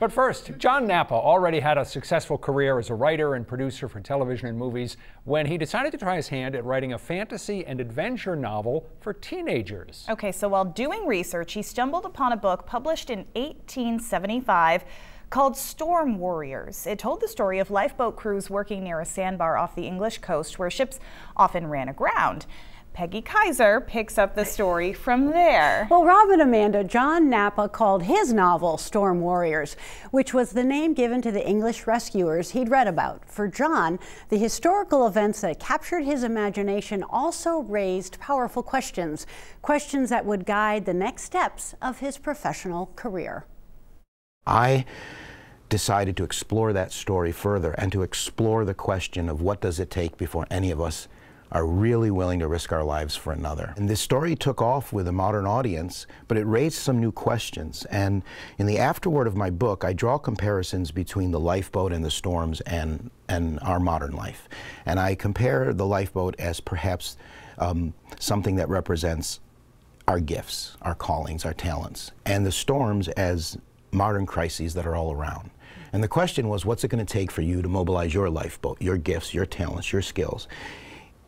But first, John Napa already had a successful career as a writer and producer for television and movies when he decided to try his hand at writing a fantasy and adventure novel for teenagers. Okay, so while doing research, he stumbled upon a book published in 1875 called Storm Warriors. It told the story of lifeboat crews working near a sandbar off the English coast where ships often ran aground. Peggy Kaiser picks up the story from there. Well, Rob and Amanda, John Napa called his novel Storm Warriors, which was the name given to the English rescuers he'd read about. For John, the historical events that captured his imagination also raised powerful questions, questions that would guide the next steps of his professional career. I decided to explore that story further and to explore the question of what does it take before any of us are really willing to risk our lives for another. And this story took off with a modern audience, but it raised some new questions. And in the afterword of my book, I draw comparisons between the lifeboat and the storms and our modern life. And I compare the lifeboat as perhaps something that represents our gifts, our callings, our talents, and the storms as modern crises that are all around. And the question was, what's it going to take for you to mobilize your lifeboat, your gifts, your talents, your skills,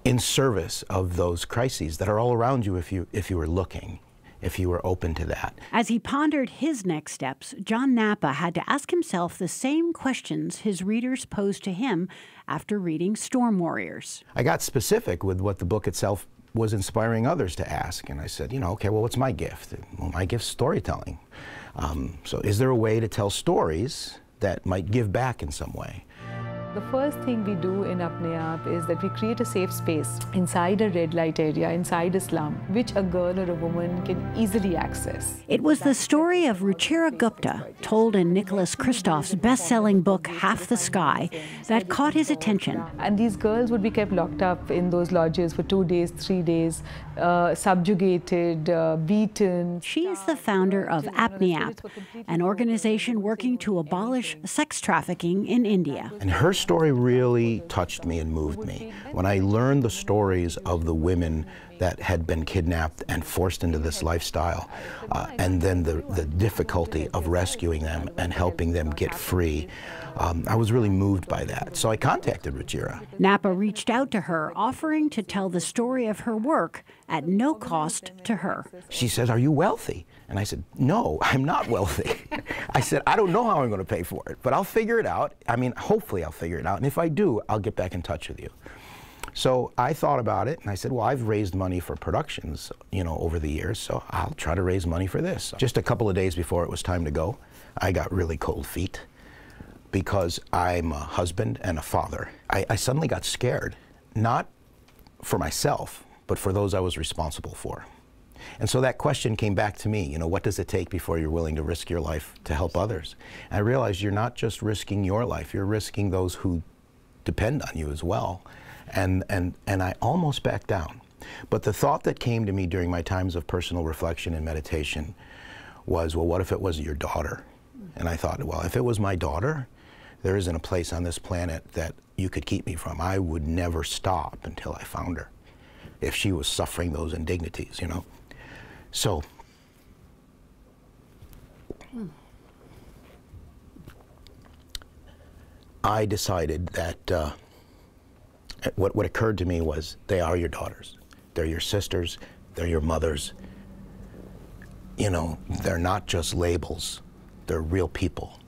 in service of those crises that are all around you if you were looking, if you were open to that. As he pondered his next steps, John Napa had to ask himself the same questions his readers posed to him after reading Storm Warriors. I got specific with what the book itself was inspiring others to ask. And I said, okay, well, what's my gift? Well, my gift's storytelling. So is there a way to tell stories that might give back in some way? The first thing we do in Apne Aap is that we create a safe space inside a red light area, inside a slum, which a girl or a woman can easily access. It was the story of Ruchira Gupta, told in Nicholas Kristof's best-selling book Half the Sky, that caught his attention. And these girls would be kept locked up in those lodges for 2 days, 3 days, subjugated, beaten. She is the founder of Apne Aap, an organization working to abolish sex trafficking in India. And her story really touched me and moved me. When I learned the stories of the women that had been kidnapped and forced into this lifestyle, and then the difficulty of rescuing them and helping them get free, I was really moved by that. So I contacted Ruchira. Napa reached out to her, offering to tell the story of her work at no cost to her. She says, "Are you wealthy?" And I said, "No, I'm not wealthy." I said, "I don't know how I'm going to pay for it, but I'll figure it out. I mean, hopefully I'll figure it out. And if I do, I'll get back in touch with you." So I thought about it, and I said, well, I've raised money for productions, over the years, so I'll try to raise money for this. Just a couple of days before it was time to go, I got really cold feet because I'm a husband and a father. I suddenly got scared, not for myself, but for those I was responsible for. And so that question came back to me, what does it take before you're willing to risk your life to help others? And I realized you're not just risking your life, you're risking those who depend on you as well. And I almost backed down. But the thought that came to me during my times of personal reflection and meditation was, well, what if it was your daughter? And I thought, well, if it was my daughter, there isn't a place on this planet that you could keep me from. I would never stop until I found her, if she was suffering those indignities, So, I decided that what occurred to me was, they are your daughters. They're your sisters. They're your mothers. They're not just labels. They're real people.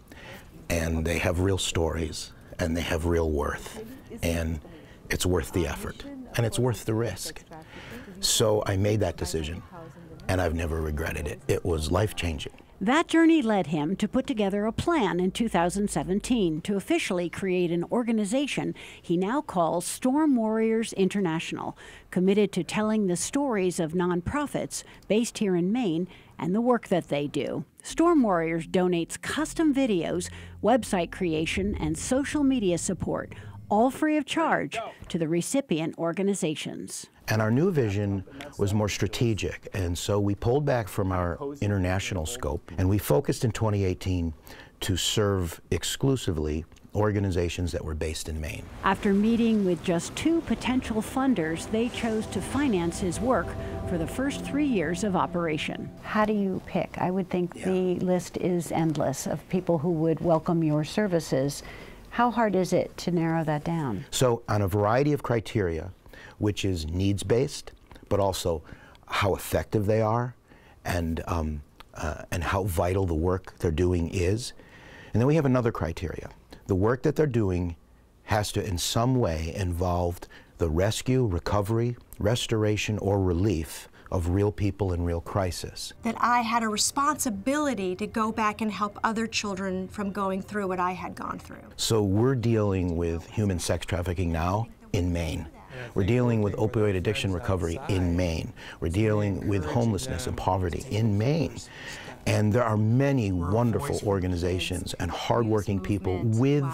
And they have real stories. And they have real worth. And it's worth the effort. And it's worth the risk. So I made that decision. And I've never regretted it. It was life-changing. That journey led him to put together a plan in 2017 to officially create an organization he now calls Storm Warriors International, committed to telling the stories of nonprofits based here in Maine and the work that they do. Storm Warriors donates custom videos, website creation, and social media support, all free of charge, to the recipient organizations. And our new vision was more strategic, and so we pulled back from our international scope, and we focused in 2018 to serve exclusively organizations that were based in Maine. After meeting with just 2 potential funders, they chose to finance his work for the first 3 years of operation. How do you pick? I would think the list is endless of people who would welcome your services. How hard is it to narrow that down? So on a variety of criteria, which is needs-based, but also how effective they are and how vital the work they're doing is. And then we have another criteria. The work that they're doing has to in some way involve the rescue, recovery, restoration, or relief of real people in real crisis. That I had a responsibility to go back and help other children from going through what I had gone through. So we're dealing with human sex trafficking now in Maine. We're dealing with opioid addiction recovery in Maine. We're dealing with homelessness and poverty in Maine. And there are many wonderful organizations and hardworking people with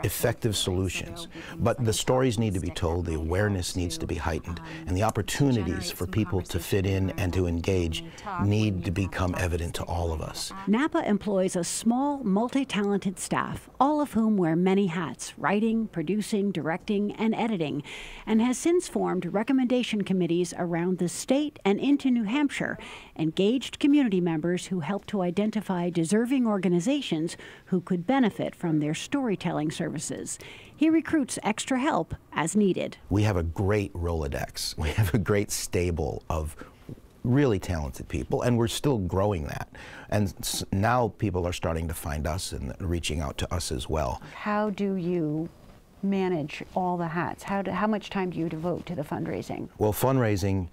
effective solutions. But the stories need to be told, the awareness needs to be heightened, and the opportunities for people to fit in and to engage need to become evident to all of us. Napa employs a small, multi-talented staff, all of whom wear many hats, writing, producing, directing, and editing, and has since formed recommendation committees around the state and into New Hampshire, engaged community members who help to identify deserving organizations who could benefit from their storytelling services. He recruits extra help as needed. We have a great Rolodex. We have a great stable of really talented people, and we're still growing that. And now people are starting to find us and reaching out to us as well. How do you manage all the hats? How much time do you devote to the fundraising? Well, fundraising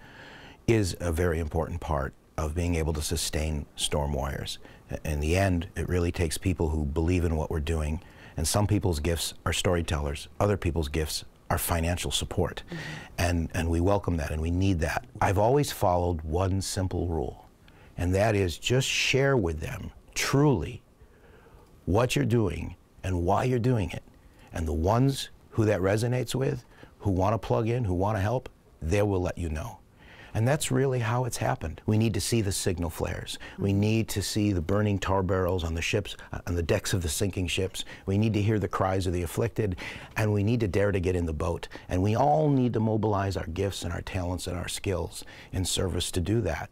is a very important part of being able to sustain Storm Warriors. In the end, it really takes people who believe in what we're doing, and some people's gifts are storytellers, other people's gifts are financial support. And we welcome that and we need that. I've always followed one simple rule, and that is just share with them truly what you're doing and why you're doing it. And the ones who that resonates with, who want to plug in, who want to help, they will let you know. And that's really how it's happened. We need to see the signal flares. We need to see the burning tar barrels on the ships, on the decks of the sinking ships. We need to hear the cries of the afflicted, and we need to dare to get in the boat. And we all need to mobilize our gifts and our talents and our skills in service to do that.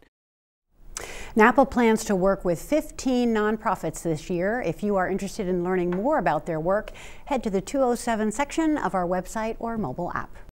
Napa plans to work with 15 nonprofits this year. If you are interested in learning more about their work, head to the 207 section of our website or mobile app.